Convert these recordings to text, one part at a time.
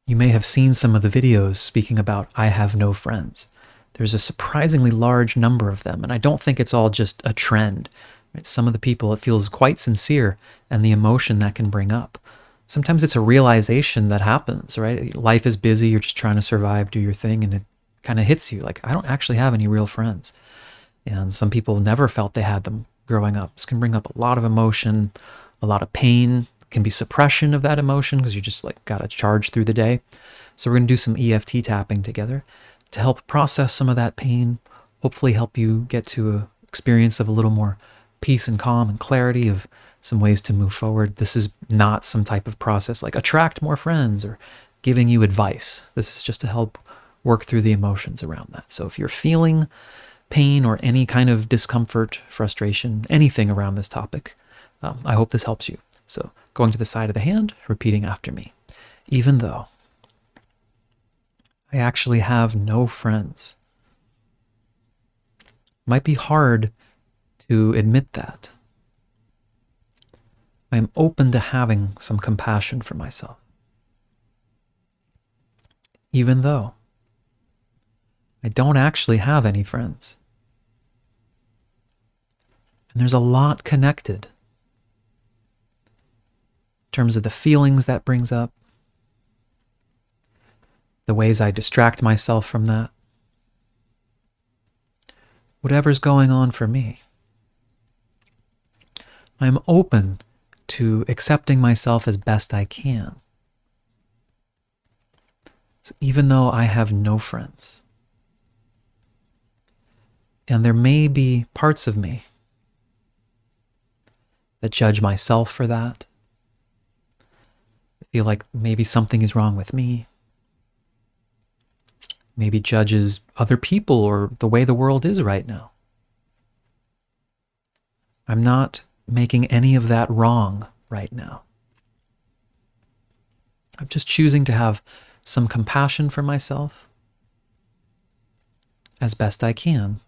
You may have seen some of the videos speaking about I have no friends. There's a surprisingly large number of them, and I don't think it's all just a trend. Right? Some of the people, it feels quite sincere, and the emotion that can bring up. Sometimes it's a realization that happens, right? Life is busy, you're just trying to survive, do your thing, and it kind of hits you like, I don't actually have any real friends. And some people never felt they had them growing up. This can bring up a lot of emotion, a lot of pain. It can be suppression of that emotion because you just like got to charge through the day. So we're going to do some EFT tapping together to help process some of that pain, hopefully help you get to an experience of a little more peace and calm and clarity, of some ways to move forward. This is not some type of process like attract more friends or giving you advice. This is just to help work through the emotions around that. So if you're feeling pain or any kind of discomfort, frustration, anything around this topic, I hope this helps you. So going to the side of the hand, repeating after me. Even though I actually have no friends. It might be hard to admit that. I am open to having some compassion for myself. Even though I don't actually have any friends. And there's a lot connected in terms of the feelings that brings up, the ways I distract myself from that, whatever's going on for me. I'm open to accepting myself as best I can. So even though I have no friends, and there may be parts of me that judge myself for that, I feel like maybe something is wrong with me, maybe judges other people or the way the world is right now. I'm not making any of that wrong right now. I'm just choosing to have some compassion for myself as best I can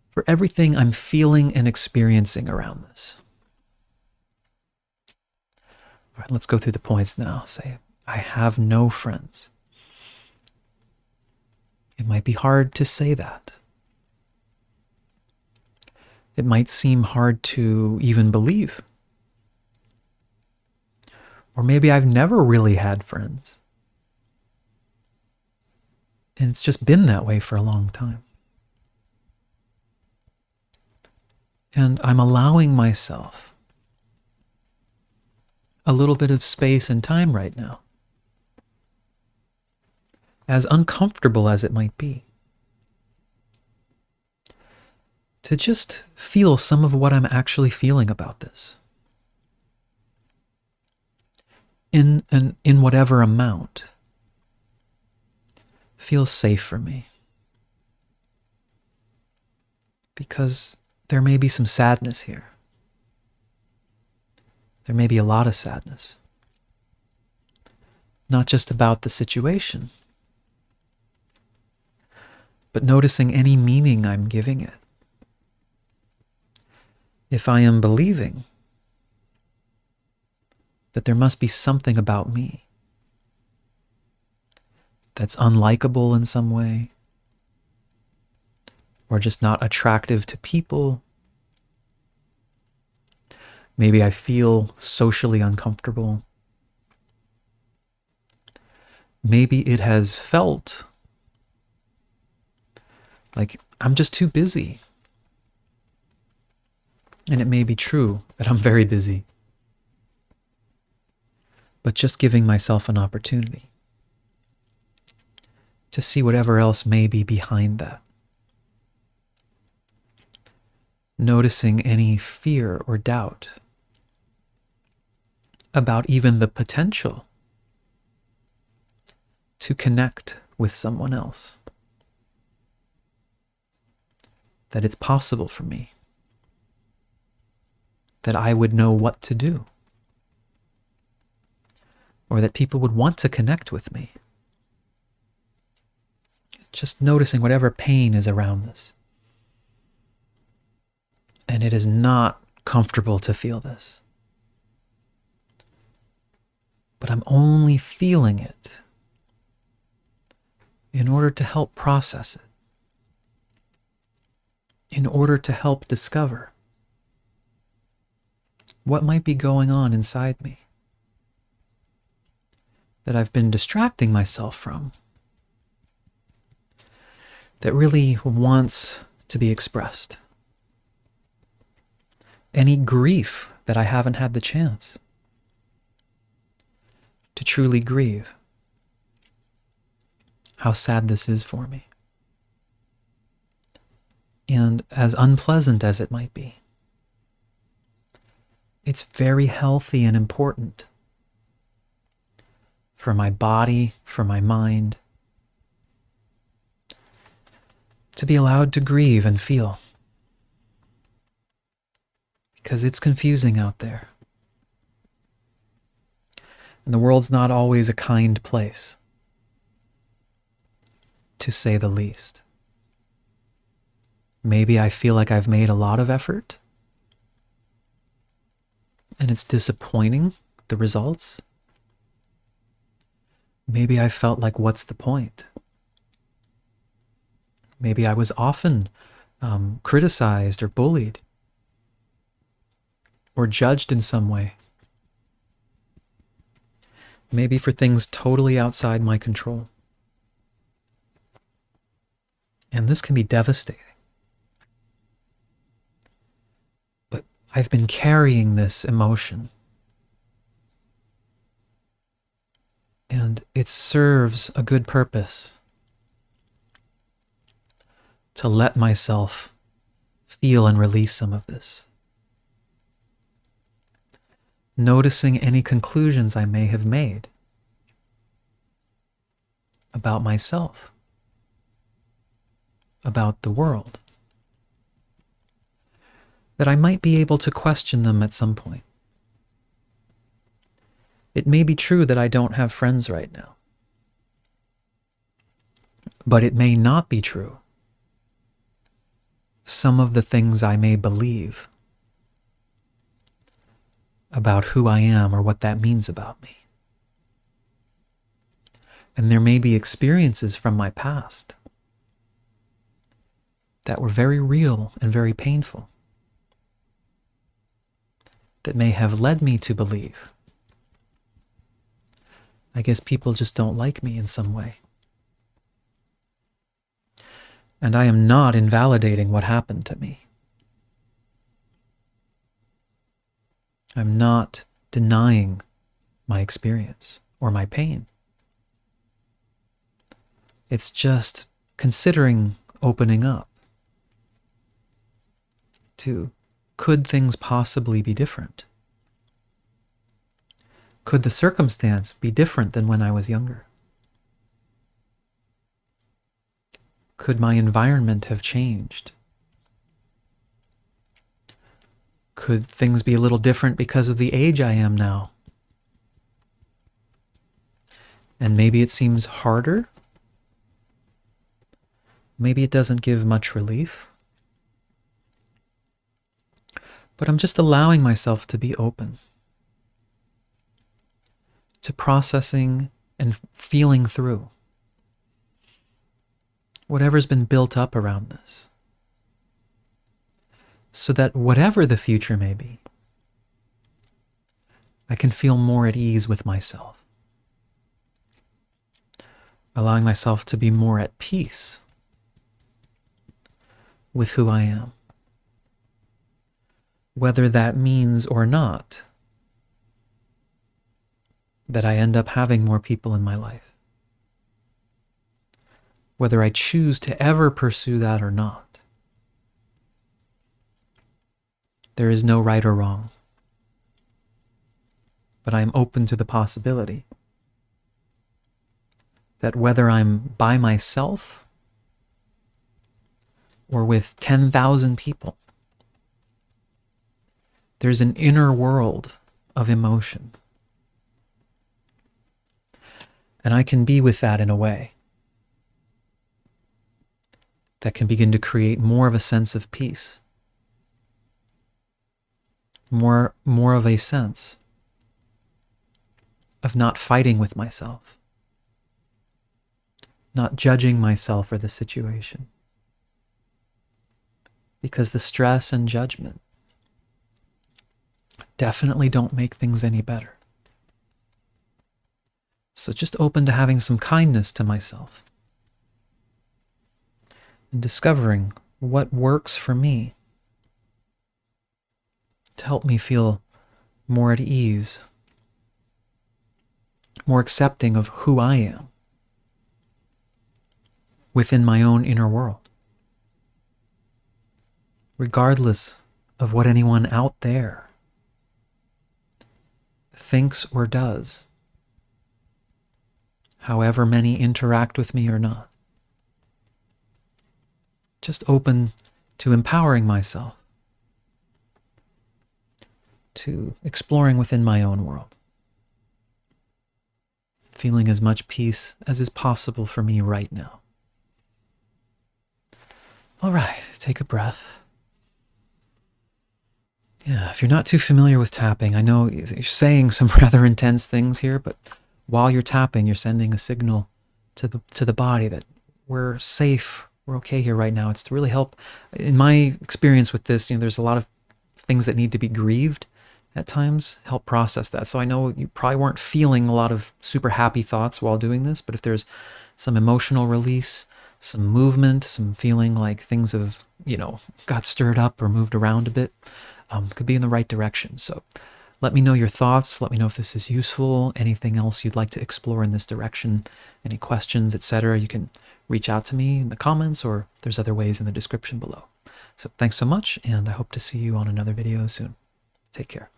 for everything I'm feeling and experiencing around this. All right, let's go through the points now. Say, I have no friends. It might be hard to say that. It might seem hard to even believe. Or maybe I've never really had friends. And it's just been that way for a long time. And I'm allowing myself a little bit of space and time right now, as uncomfortable as it might be, to just feel some of what I'm actually feeling about this. In whatever amount feels safe for me. Because there may be some sadness here. There may be a lot of sadness. Not just about the situation, but noticing any meaning I'm giving it. If I am believing that there must be something about me that's unlikable in some way, or just not attractive to people. Maybe I feel socially uncomfortable. Maybe it has felt like I'm just too busy. And it may be true that I'm very busy. But just giving myself an opportunity to see whatever else may be behind that. Noticing any fear or doubt about even the potential to connect with someone else. That it's possible for me. That I would know what to do. Or that people would want to connect with me. Just noticing whatever pain is around this. And it is not comfortable to feel this. but I'm only feeling it in order to help process it, in order to help discover what might be going on inside me that I've been distracting myself from, that really wants to be expressed. Any grief that I haven't had the chance to truly grieve. How sad this is for me. And as unpleasant as it might be, it's very healthy and important for my body, for my mind, to be allowed to grieve and feel. Because it's confusing out there. And the world's not always a kind place, to say the least. Maybe I feel like I've made a lot of effort, and it's disappointing, the results. Maybe I felt like, what's the point? Maybe I was often criticized or bullied or judged in some way. Maybe for things totally outside my control. And this can be devastating. But I've been carrying this emotion. And it serves a good purpose to let myself feel and release some of this. Noticing any conclusions I may have made about myself, about the world, that I might be able to question them at some point. It may be true that I don't have friends right now, but it may not be true. Some of the things I may believe about who I am or what that means about me. And there may be experiences from my past that were very real and very painful, that may have led me to believe, I guess people just don't like me in some way. And I am not invalidating what happened to me. I'm not denying my experience or my pain. It's just considering opening up to, could things possibly be different? Could the circumstance be different than when I was younger? Could my environment have changed? Could things be a little different because of the age I am now? And maybe it seems harder. Maybe it doesn't give much relief. But I'm just allowing myself to be open to processing and feeling through whatever's been built up around this, so that whatever the future may be, I can feel more at ease with myself, allowing myself to be more at peace with who I am, whether that means or not that I end up having more people in my life, whether I choose to ever pursue that or not. There is no right or wrong, but I am open to the possibility that whether I'm by myself or with 10,000 people, there's an inner world of emotion. And I can be with that in a way that can begin to create more of a sense of peace, more of a sense of not fighting with myself, not judging myself or the situation. Because the stress and judgment definitely don't make things any better. So just open to having some kindness to myself and discovering what works for me to help me feel more at ease, more accepting of who I am within my own inner world, regardless of what anyone out there thinks or does, however many interact with me or not. Just open to empowering myself, to exploring within my own world, feeling as much peace as is possible for me right now. All right, take a breath. Yeah, if you're not too familiar with tapping, I know you're saying some rather intense things here, but while you're tapping, you're sending a signal to the body that we're safe, we're okay here right now. It's to really help. In my experience with this, there's a lot of things that need to be grieved at times, help process that. So I know you probably weren't feeling a lot of super happy thoughts while doing this, but if there's some emotional release, some movement, some feeling like things have, got stirred up or moved around a bit, could be in the right direction. So let me know your thoughts. Let me know if this is useful, anything else you'd like to explore in this direction, any questions, etc. You can reach out to me in the comments, or there's other ways in the description below. So thanks so much, and I hope to see you on another video soon. Take care.